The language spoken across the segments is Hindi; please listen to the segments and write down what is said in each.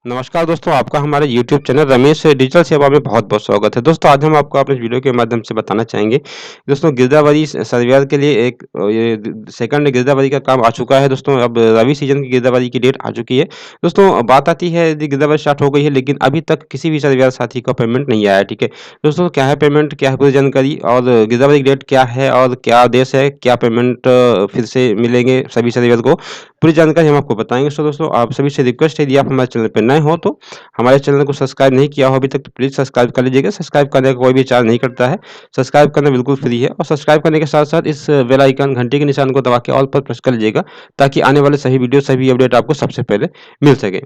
नमस्कार दोस्तों, आपका हमारे YouTube चैनल रमेश डिजिटल सेवा में बहुत-बहुत स्वागत है। दोस्तों, आज हम आपको अपने इस वीडियो के माध्यम से बताना चाहेंगे, दोस्तों गिरदावरी सर्वियर के लिए एक ये द सेकंड गिरदावरी का काम आ चुका है दोस्तों, अब रबी सीज़न की गिरदावरी की डेट आ चुकी है। दोस्तों, बात आती है यदि गिरदावरी स्टार्ट हो गई है, लेकिन अभी तक किसी भी सर्वियर साथी का पेमेंट नहीं आया है, ठीक है? दोस्तों, क्या है पेमेंट, क्या है पूरी जानकारी और गिरदावरी की डेट क्या है और क्या आदेश है, क्या पेमेंट फिर से मिलेंगे सभी सर्वियर को, पूरी जानकारी हम आपको बताएँगे। सो दोस्तों, आप सभी से रिक्वेस्ट है, यदि आप हमारे चैनल पे नए हो तो हमारे चैनल को सब्सक्राइब नहीं किया हो अभी तक तो प्लीज़ सब्सक्राइब कर लीजिएगा। सब्सक्राइब करने का कोई भी चार्ज नहीं कटता है। सब्सक्राइब करना बिल्कुल फ्री है और सब्सक्राइब करने के साथ-साथ इस बेल आइकन घंटी के निशान को दबा के ऑल पर प्रेस कर लीजिएगा ताकि आने वाले सभी वीडियो, सभी अपडेट आपको सबसे पहले मिल सके।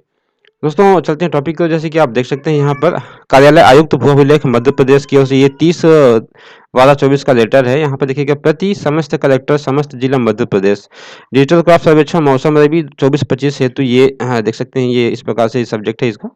दोस्तों चलते हैं टॉपिक को जैसे कि आप देख सकते हैं यहाँ पर कार्यालय आयुक्त भू अभिलेख मध्य प्रदेश की ओर से ये 30/12/24 का लेटर है। यहाँ पर देखिएगा प्रति समस्त कलेक्टर समस्त जिला मध्य प्रदेश डिजिटल क्रॉप सर्वेक्षण मौसम रबी 24-25 हेतु ये देख सकते हैं ये इस प्रकार से सब्जेक्ट है इसका।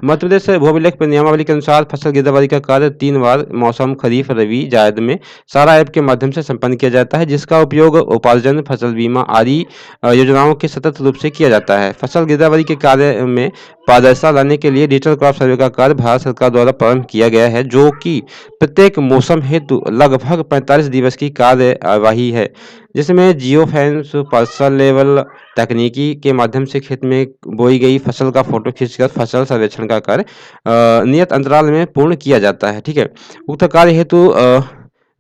मध्य प्रदेश भू अभिलेख नियमावली के अनुसार फसल गिरदावरी का कार्य 3 बार मौसम खरीफ रबी जायद में सारा ऐप के माध्यम से संपन्न किया जाता है जिसका उपयोग उपार्जन फसल बीमा आदि योजनाओं के सतत रूप से किया जाता है। फसल गिरदावरी के कार्य में पारदर्शिता लाने के लिए डिजिटल क्रॉप सर्वे का कार्य भारत सरकार द्वारा प्रारंभ किया गया है जो कि प्रत्येक मौसम हेतु लगभग 45 दिवस की कार्यवाही है जिसमें जियो फेंस पर्सनल लेवल तकनीकी के माध्यम से खेत में बोई गई फसल का फोटो खींचकर फसल सर्वेक्षण का कार्य नियत अंतराल में पूर्ण किया जाता है। ठीक है, उक्त कार्य हेतु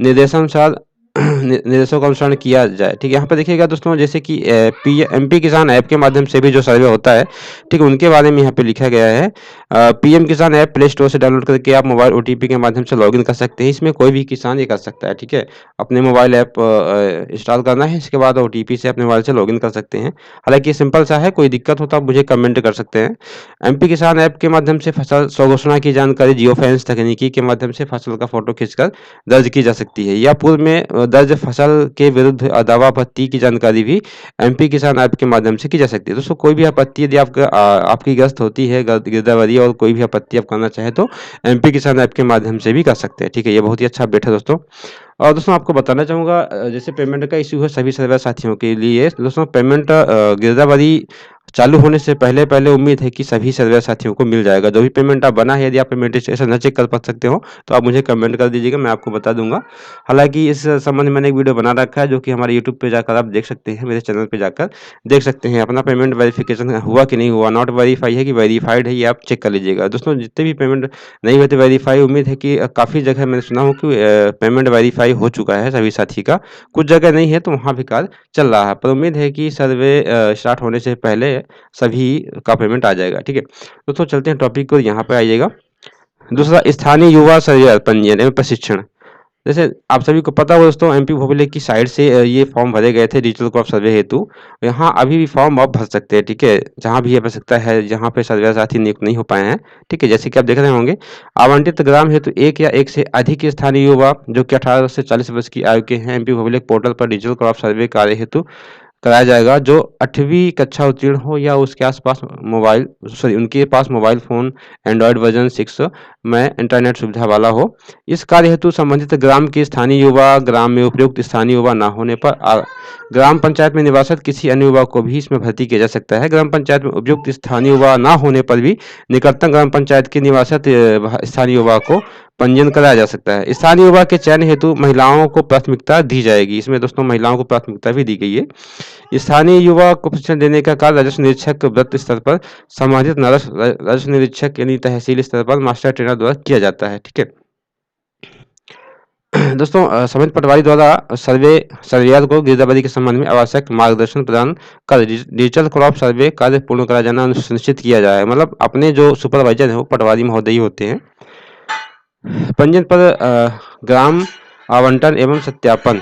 निर्देशानुसार निर्देशों का अनुसरण किया जाए। ठीक है, यहाँ पे देखिएगा दोस्तों जैसे कि एमपी किसान ऐप के माध्यम से भी जो सर्वे होता है, ठीक है, उनके बारे में यहाँ पे लिखा गया है। पीएम किसान ऐप प्ले स्टोर से डाउनलोड करके आप मोबाइल ओटीपी के माध्यम से लॉगिन कर सकते हैं। इसमें कोई भी किसान ये कर सकता है। ठीक है, अपने मोबाइल ऐप इंस्टॉल करना है, इसके बाद ओटीपी से अपने मोबाइल से लॉगिन कर सकते हैं। हालांकि ये सिंपल सा है, कोई दिक्कत हो तो आप मुझे कमेंट कर सकते हैं। एमपी किसान ऐप के माध्यम से फसल स्वघोषणा की जानकारी जियो फेंस तकनीकी के माध्यम से फसल का फोटो खींचकर दर्ज की जा सकती है या पूर्व में दर्ज फसल के विरुद्ध दावा आपत्ति की जानकारी भी एमपी किसान ऐप के माध्यम से की जा सकती है। दोस्तों कोई भी आपत्ति यदि आपकी ग्रस्त होती है गिरदावरी और कोई भी आपत्ति आप करना चाहे तो एमपी किसान ऐप के माध्यम से भी कर सकते हैं। ठीक है, ये बहुत ही अच्छा अपडेट है दोस्तों। और दोस्तों आपको बताना चाहूँगा जैसे पेमेंट का इश्यू है सभी सर्वर साथियों के लिए। दोस्तों पेमेंट गिरदावरी चालू होने से पहले उम्मीद है कि सभी सर्वर साथियों को मिल जाएगा। जो भी पेमेंट आप बना है, यदि आप पेमेंट स्टेटस न चेक कर पा सकते हो तो आप मुझे कमेंट कर दीजिएगा, मैं आपको बता दूंगा। हालांकि इस संबंध में मैंने एक वीडियो बना रखा है जो कि हमारे यूट्यूब पे जाकर आप देख सकते हैं, मेरे चैनल पे जाकर देख सकते हैं अपना पेमेंट वेरिफिकेशन हुआ कि नहीं हुआ, नॉट वेरीफाई है कि वेरीफाइड है, ये आप चेक कर लीजिएगा। दोस्तों जितने भी पेमेंट नहीं हुए थे वेरीफाई, उम्मीद है कि काफ़ी जगह मैंने सुना हूँ कि पेमेंट वेरीफाई हो चुका है सभी साथी का। कुछ जगह नहीं है तो वहाँ भी कार्य चल रहा है, पर उम्मीद है कि सर्वे स्टार्ट होने से पहले सभी का पेमेंट आ जाएगा। ठीक है, दोस्तों चलते हैं टॉपिक को, यहाँ पे आइएगा। दूसरा स्थानीय युवा सर्वे पंजीयन एवं प्रशिक्षण। जैसे आप सभी को पता हो दोस्तों, एमपी भूमिलेख की साइट से ये फॉर्म भरे गए थे डिजिटल क्रॉप सर्वे हेतु। यहाँ अभी भी फॉर्म आप भर सकते हैं। ठीक है, जहाँ भी आवश्यकता है, जहाँ पे सर्वे साथी नियुक्त नहीं हो पाए हैं। ठीक है, जैसे कि आप देख रहे होंगे, आवंटित ग्राम हेतु एक या एक से अधिक स्थानीय युवा जो कि 18 से 40 वर्ष की आयु के हैं एमपी भूमिलेख पोर्टल पर डिजिटल क्रॉप सर्वे कार्य हेतु कराया जाएगा। जो 8वीं कक्षा उत्तीर्ण हो या उसके आसपास उनके पास मोबाइल फ़ोन एंड्रॉयड वर्जन 6 में इंटरनेट सुविधा वाला हो। इस कार्य हेतु संबंधित ग्राम के स्थानीय युवा, ग्राम में उपयुक्त स्थानीय युवा न होने पर ग्राम पंचायत में निवासित किसी अन्य युवा को भी इसमें भर्ती किया जा सकता है। ग्राम पंचायत में उपयुक्त स्थानीय युवा न होने पर भी निकटतम ग्राम पंचायत के निवासित स्थानीय युवा को पंजीयन कराया जा सकता है। स्थानीय युवा के चयन हेतु महिलाओं को प्राथमिकता दी जाएगी। इसमें दोस्तों महिलाओं को प्राथमिकता भी दी गई है। स्थानीय युवा को प्रशिक्षण देने का कार्य राजस्व निरीक्षक वृत्त स्तर पर संबंधित राजस्व निरीक्षक यानी तहसील स्तर पर मास्टर ट्रेनर द्वारा किया जाता है। ठीक है दोस्तों, संबंधित पटवारी द्वारा सर्वेयर को गिरदावरी के संबंध में आवश्यक मार्गदर्शन प्रदान कर डिजिटल क्रॉप सर्वे कार्य पूर्ण कराया जाना सुनिश्चित किया जाए। मतलब अपने जो सुपरवाइजर है वो पटवारी महोदय ही होते हैं। पंजीयन पर ग्राम आवंटन एवं सत्यापन।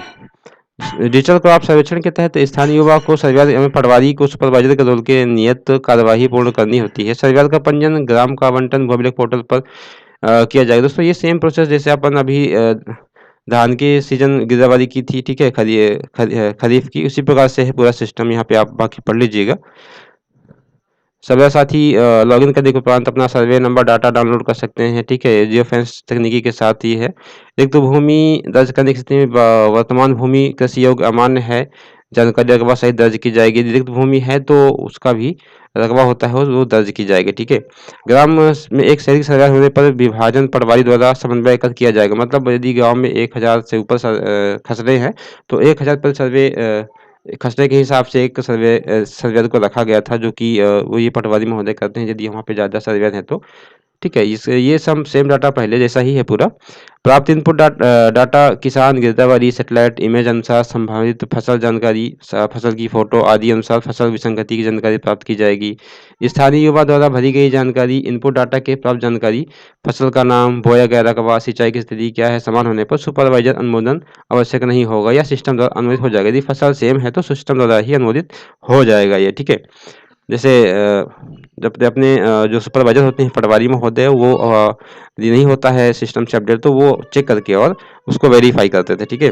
डिजिटल क्रॉप सर्वेक्षण के तहत स्थानीय युवा को सर्वेयर एवं पटवारी को सुपरवाइजर के रोल के नियत कार्यवाही पूर्ण करनी होती है। सर्वेयर का पंजीयन ग्राम का आवंटन पब्लिक पोर्टल पर किया जाएगा। दोस्तों ये सेम प्रोसेस जैसे अपन अभी धान के सीजन गिरदावरी की थी, ठीक है, खरीफ की, उसी प्रकार से है पूरा सिस्टम। यहाँ पे आप बाकी पढ़ लीजिएगा। सर्वे साथी लॉगिन करने के उपरांत अपना सर्वे नंबर डाटा डाउनलोड कर सकते हैं। ठीक है, जियो फेंस तकनीकी के साथ ही है। रिक्त भूमि दर्ज करने की स्थिति में वर्तमान भूमि कृषि योग्य अमान्य है जानकारी के बाद सही दर्ज की जाएगी। रिक्त भूमि है तो उसका भी रकबा होता है वो दर्ज की जाएगी। ठीक है, ग्राम में एक शहरी सर्वे होने पर विभाजन पटवारी द्वारा समन्वय कर किया जाएगा। मतलब यदि गांव में 1000 से ऊपर खसरे हैं तो 1000 पर सर्वे खसरे के हिसाब से एक सर्वेयर को रखा गया था, जो कि वो ये पटवारी महोदय करते हैं यदि वहाँ पे ज़्यादा सर्वेयर हैं तो। ठीक है, इस ये सब सेम डाटा पहले जैसा ही है पूरा। प्राप्त इनपुट डाटा किसान गिरदावरी सैटेलाइट इमेज अनुसार संभावित फसल जानकारी, फसल की फोटो आदि अनुसार फसल विसंगति की जानकारी प्राप्त की जाएगी। स्थानीय युवा द्वारा भरी गई जानकारी इनपुट डाटा के प्राप्त जानकारी, फसल का नाम, बोया गया रकबा, सिंचाई की स्थिति क्या है, समान होने पर सुपरवाइजर अनुमोदन आवश्यक नहीं होगा या सिस्टम द्वारा अनुमोदित हो जाएगा। यदि फसल सेम है तो सिस्टम द्वारा ही अनुमोदित हो जाएगा ये। ठीक है, जैसे जब अपने जो सुपरवाइजर होते हैं पटवारी महोदय वो यदि नहीं होता है सिस्टम से अपडेट तो वो चेक करके और उसको वेरीफाई करते थे। ठीक है,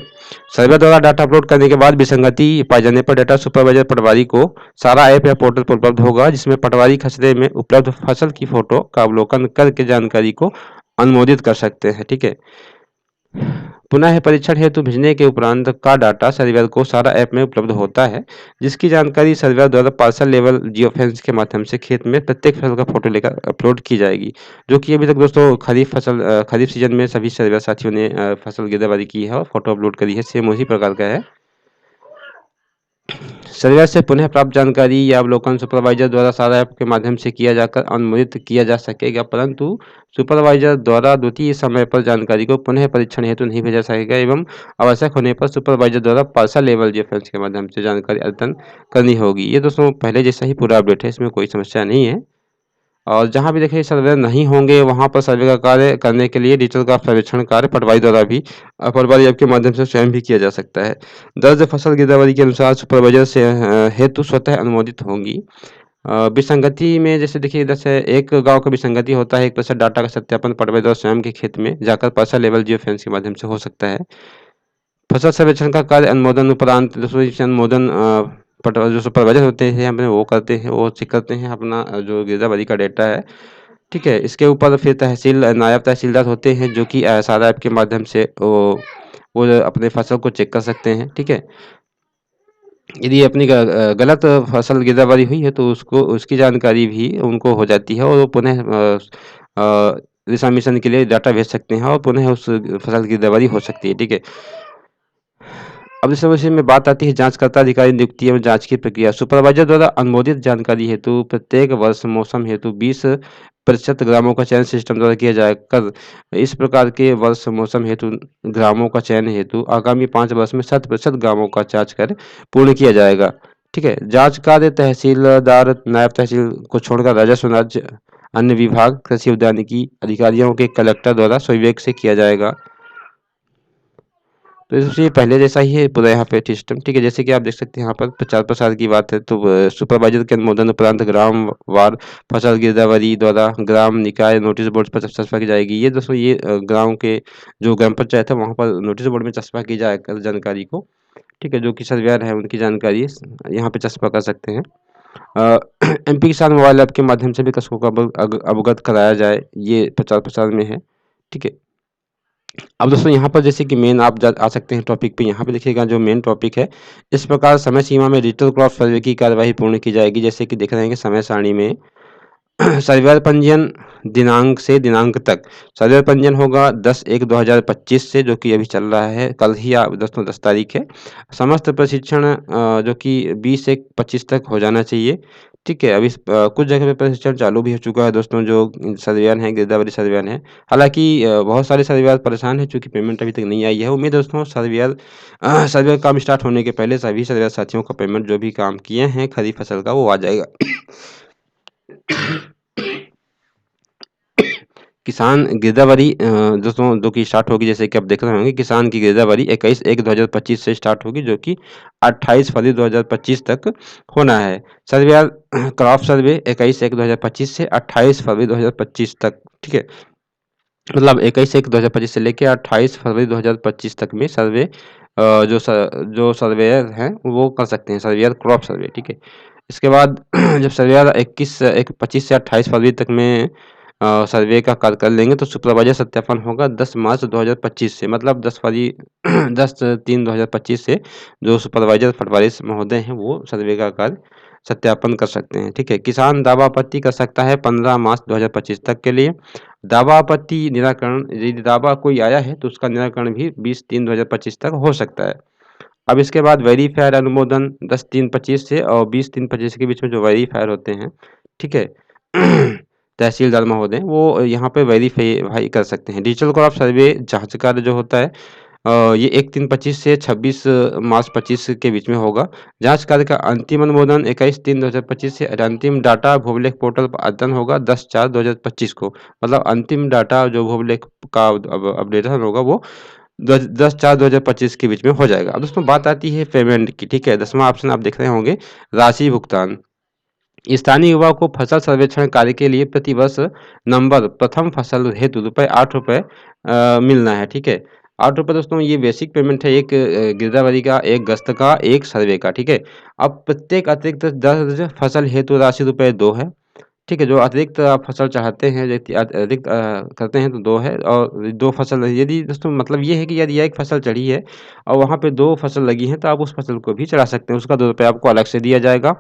सर्वर द्वारा डाटा अपलोड करने के बाद विसंगति पाए जाने पर डाटा सुपरवाइजर पटवारी को सारा ऐप या पोर्टल पर उपलब्ध होगा, जिसमें पटवारी खसरे में उपलब्ध फसल की फोटो का अवलोकन करके जानकारी को अनुमोदित कर सकते हैं। ठीक है, पुनः परीक्षण हेतु भेजने के उपरांत का डाटा सर्वेयर को सारा ऐप में उपलब्ध होता है, जिसकी जानकारी सर्वेयर द्वारा पार्सल लेवल जियोफेंस के माध्यम से खेत में प्रत्येक फसल का फोटो लेकर अपलोड की जाएगी। जो कि अभी तक दोस्तों खरीफ सीजन में सभी सर्वेयर साथियों ने फसल गिरदावरी की है और फोटो अपलोड करी है, सेम उसी प्रकार का है। सर्वेयर से पुनः प्राप्त जानकारी या अवलोकन सुपरवाइजर द्वारा सारा ऐप के माध्यम से किया जाकर अनुमोदित किया जा सकेगा, परंतु सुपरवाइजर द्वारा द्वितीय समय पर जानकारी को पुनः परीक्षण हेतु नहीं भेजा सकेगा एवं आवश्यक होने पर सुपरवाइजर द्वारा पार्सल लेवल रेफरेंस के माध्यम से जानकारी अद्यतन करनी होगी। ये दोस्तों पहले जैसा ही पूरा अपडेट है, इसमें कोई समस्या नहीं है। और जहाँ भी देखिए सर्वे नहीं होंगे वहाँ पर सर्वे का कार्य करने के लिए डिजिटल का सर्वेक्षण कार्य पटवारी द्वारा भी पटवारी ऐप के माध्यम से स्वयं भी किया जा सकता है। दर्ज फसल गिरदावरी के अनुसार सुपरवाइजर से हेतु स्वतः अनुमोदित होंगी। विसंगति में जैसे देखिए इधर से एक गांव का विसंगति होता है 1% डाटा का सत्यापन पटवारी द्वारा स्वयं के खेत में जाकर पर्सनल लेवल जियो फेंस के माध्यम से हो सकता है। फसल सर्वेक्षण का कार्य अनुमोदन उपरांत दोस्तों इसे अनुमोदन जो सुपरवाइजर होते हैं अपने वो करते हैं, वो चेक करते हैं अपना जो गिरदावरी का डेटा है। ठीक है, इसके ऊपर फिर नायब तहसीलदार होते हैं जो कि सारा ऐप के माध्यम से वो अपने फसल को चेक कर सकते हैं। ठीक है, यदि अपनी गलत फसल गिरदावरी हुई है तो उसको उसकी जानकारी भी उनको हो जाती है और वो पुनः दिशा मिशन के लिए डाटा भेज सकते हैं और पुनः उस फसल की गिरदावरी हो सकती है। ठीक है, अब इस विषय में बात आती है जांचकर्ता अधिकारी नियुक्ति एवं जांच की प्रक्रिया। सुपरवाइजर द्वारा अनुमोदित जानकारी हेतु प्रत्येक वर्ष मौसम हेतु 20% ग्रामों का चयन सिस्टम द्वारा किया जाकर इस प्रकार के वर्ष मौसम हेतु ग्रामों का चयन हेतु आगामी 5 वर्ष में 100% ग्रामों का जांच कर पूर्ण किया जाएगा। ठीक है, जांच कार्य तहसीलदार नायब तहसील को छोड़कर राजस्व राज्य अन्य विभाग कृषि उद्यानिकी अधिकारियों के कलेक्टर द्वारा स्वविवेक से किया जाएगा। तो इसलिए पहले जैसा ही है पूरा यहाँ पे सिस्टम। ठीक है, जैसे कि आप देख सकते हैं यहाँ पर प्रचार प्रसार की बात है तो सुपरवाइजर के अनुमोदन उपरांत ग्राम वार फसल गिरदावरी द्वारा ग्राम निकाय नोटिस बोर्ड पर चस्पा की जाएगी। ये दोस्तों ये गांव के जो ग्राम पंचायत है वहाँ पर नोटिस बोर्ड में चस्पा की जाएकर जानकारी को। ठीक है, जो कि सर्वेयर है उनकी जानकारी यहाँ पे चस्पा कर सकते हैं। एमपी किसान मोबाइल ऐप के माध्यम से भी कृषकों को अवगत कराया जाए, ये प्रचार प्रसार में है। ठीक है, अब दोस्तों यहाँ पर जैसे कि मेन आप आ सकते हैं टॉपिक पे। यहाँ पे देखिएगा जो मेन टॉपिक है, इस प्रकार समय सीमा में डिजिटल क्रॉप सर्वे की कार्यवाही पूर्ण की जाएगी। जैसे कि देख रहे हैं कि समय सारणी में सर्वेयर पंजीयन दिनांक से दिनांक तक सर्वेयर पंजीयन होगा 10/1/2025 से, जो कि अभी चल रहा है, कल ही दोस्तों 10 तारीख है। समस्त प्रशिक्षण जो कि 20 से 25 तक हो जाना चाहिए। ठीक है, अभी कुछ जगह पे प्रशिक्षण चालू भी हो चुका है दोस्तों, जो सर्वेयर हैं गिरदावरी सर्वेयर हैं। हालांकि बहुत सारे सर्वेयर परेशान हैं क्योंकि पेमेंट अभी तक नहीं आई है। उम्मीद है दोस्तों सर्वेयर काम स्टार्ट होने के पहले सभी सर्वेयर साथियों का पेमेंट जो भी काम किए हैं खरीफ फसल का वो आ जाएगा। किसान गिरदावरी दोस्तों जो कि स्टार्ट होगी, जैसे कि आप देख रहे होंगे किसान की गिरदावरी 21/1/2025 से स्टार्ट होगी, जो कि 28 फरवरी 2025 तक होना है। सर्वेयर क्रॉप सर्वे 21/1/2025 से 28 फरवरी 2025 तक। ठीक है, मतलब 21/1/2025 से लेकर 28 फरवरी 2025 तक में सर्वे जो सर्वेयर हैं वो कर सकते हैं, सर्वेयर क्रॉप सर्वे। ठीक है, इसके बाद जब सर्वेयर 25 से 28 फरवरी तक में सर्वे का कार्य कर लेंगे तो सुपरवाइजर सत्यापन होगा 10 मार्च 2025 से, मतलब 10 फरवरी 10/3/2025 से जो सुपरवाइजर पटवारी महोदय हैं वो सर्वे का कार्य सत्यापन कर सकते हैं, ठीक है। किसान दावा आपत्ति कर सकता है 15 मार्च 2025 तक के लिए। दावा आपत्ति निराकरण, यदि दावा कोई आया है तो उसका निराकरण भी 20/3/2025 तक हो सकता है। अब इसके बाद वेरीफायर अनुमोदन 10/3/25 से और 20/3/25 के बीच में जो वेरीफायर होते हैं, ठीक है। तहसीलदार महोदय वो यहाँ पे वेरीफाई कर सकते हैं। डिजिटल क्रॉप सर्वे जाँच कार्य जो होता है ये 1/3/25 से 26 मार्च 25 के बीच में होगा। जाँच कार्य का अंतिम अनुमोदन 21/3/2025 से अंतिम डाटा भूभिलेख पोर्टल पर अद्यतन होगा 10/4/2025 को। मतलब अंतिम डाटा जो भूभिलेख का अब अपडेशन होगा वो 10/4/2025 के बीच में हो जाएगा। अब दोस्तों बात आती है पेमेंट की, ठीक है। 10वां ऑप्शन आप देख रहे होंगे, राशि भुगतान। स्थानीय युवा को फसल सर्वेक्षण कार्य के लिए प्रतिवर्ष नंबर प्रथम फसल हेतु ₹8 मिलना है, ठीक है। ₹8 दोस्तों ये बेसिक पेमेंट है, एक गिरदावरी का, एक गश्त का, एक सर्वे का, ठीक है। अब प्रत्येक अतिरिक्त दर्ज फसल हेतु राशि ₹2 है, ठीक है। जो अतिरिक्त आप फसल चाहते हैं, यदि अधिक करते हैं तो 2 है, और 2 फसल यदि दोस्तों मतलब ये है कि यदि एक फसल चढ़ी है और वहाँ पे 2 फसल लगी हैं तो आप उस फसल को भी चढ़ा सकते हैं, उसका ₹2 आपको अलग से दिया जाएगा,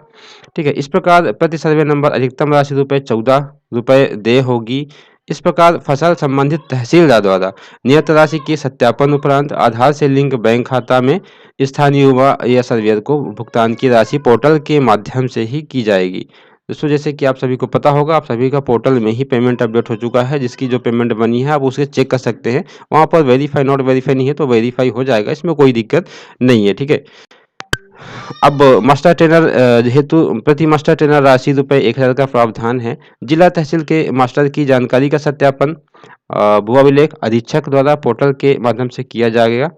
ठीक है। इस प्रकार प्रति सर्वे नंबर अधिकतम राशि ₹14 देय होगी। इस प्रकार फसल संबंधित तहसीलदार द्वारा नियत राशि के सत्यापन उपरांत आधार से लिंक बैंक खाता में स्थानीय युवा या सर्वेयर को भुगतान की राशि पोर्टल के माध्यम से ही की जाएगी। दोस्तों जैसे कि आप सभी को पता होगा, आप सभी का पोर्टल में ही पेमेंट अपडेट हो चुका है, जिसकी जो पेमेंट बनी है आप उसे चेक कर सकते हैं। वहाँ पर वेरीफाई नॉट वेरीफाई नहीं है तो वेरीफाई हो जाएगा, इसमें कोई दिक्कत नहीं है, ठीक है। अब मास्टर ट्रेनर हेतु प्रति मास्टर ट्रेनर राशि ₹1000 का प्रावधान है। जिला तहसील के मास्टर की जानकारी का सत्यापन भू अभिलेख अधीक्षक द्वारा पोर्टल के माध्यम से किया जाएगा।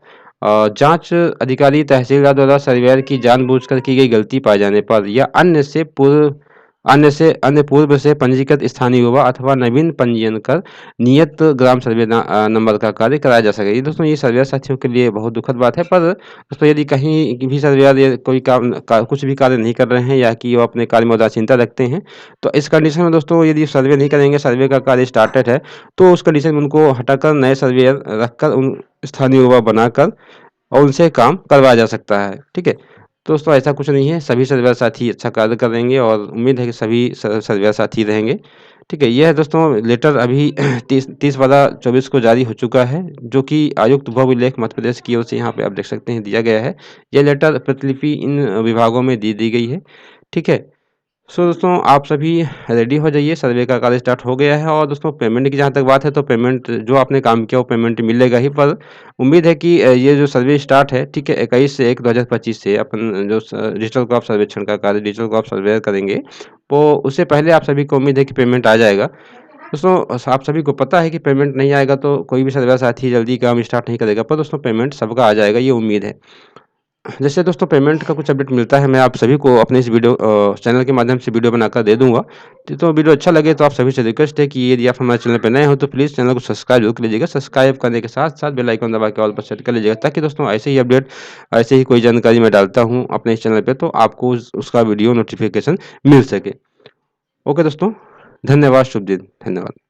जांच अधिकारी तहसीलदार द्वारा सर्वेयर की जानबूझकर की गई गलती पाए जाने पर या अन्य पूर्व से पंजीकृत स्थानीय युवा अथवा नवीन पंजीयन कर नियत ग्राम सर्वे नंबर का कार्य कराया जा सके। ये दोस्तों ये सर्वेयर साथियों के लिए बहुत दुखद बात है, पर दोस्तों यदि कहीं भी सर्वेयर या कोई कुछ भी कार्य नहीं कर रहे हैं या कि वो अपने कार्य में उदासीनता रखते हैं, तो इस कंडीशन में दोस्तों यदि सर्वे नहीं करेंगे, सर्वे का कार्य स्टार्टेड है, तो उस कंडीशन में उनको हटाकर नए सर्वेयर रखकर उन स्थानीय युवा बनाकर और उनसे काम करवाया जा सकता है, ठीक है। तो दोस्तों ऐसा कुछ नहीं है, सभी सर्वेयर साथी अच्छा कार्य करेंगे और उम्मीद है कि सभी सर्वेयर साथी रहेंगे, ठीक है। यह है दोस्तों लेटर अभी 30/12/24 को जारी हो चुका है, जो कि आयुक्त भू अभिलेख मध्य प्रदेश की ओर से यहाँ पे आप देख सकते हैं दिया गया है। यह लेटर प्रतिलिपि इन विभागों में दी गई है, ठीक है। सो दोस्तों आप सभी रेडी हो जाइए, सर्वे का कार्य स्टार्ट हो गया है। और दोस्तों पेमेंट की जहाँ तक बात है तो पेमेंट जो आपने काम किया वो पेमेंट मिलेगा ही, पर उम्मीद है कि ये जो सर्वे स्टार्ट है, ठीक है, 21/1/2025 से अपन जो डिजिटल क्रॉप सर्वेक्षण का कार्य डिजिटल क्रॉप सर्वे करेंगे, तो उससे पहले आप सभी को उम्मीद है कि पेमेंट आ जाएगा। दोस्तों आप सभी को पता है कि पेमेंट नहीं आएगा तो कोई भी सर्वे साथी जल्दी काम स्टार्ट नहीं करेगा, पर दोस्तों पेमेंट सबका आ जाएगा, ये उम्मीद है। जैसे दोस्तों पेमेंट का कुछ अपडेट मिलता है, मैं आप सभी को अपने इस वीडियो चैनल के माध्यम से वीडियो बनाकर दे दूँगा। तो वीडियो अच्छा लगे तो आप सभी से रिक्वेस्ट है कि यदि आप हमारे चैनल पे नए हो तो प्लीज़ चैनल को सब्सक्राइब जरूर कर लीजिएगा। सब्सक्राइब करने के साथ-साथ बेल आइकन दबा के ऑल पर सेट कर लीजिएगा, ताकि दोस्तों ऐसे ही अपडेट, ऐसे ही कोई जानकारी मैं डालता हूँ अपने इस चैनल पे तो आपको उसका वीडियो नोटिफ़िकेशन मिल सके। ओके दोस्तों, धन्यवाद, शुभ दिन, धन्यवाद।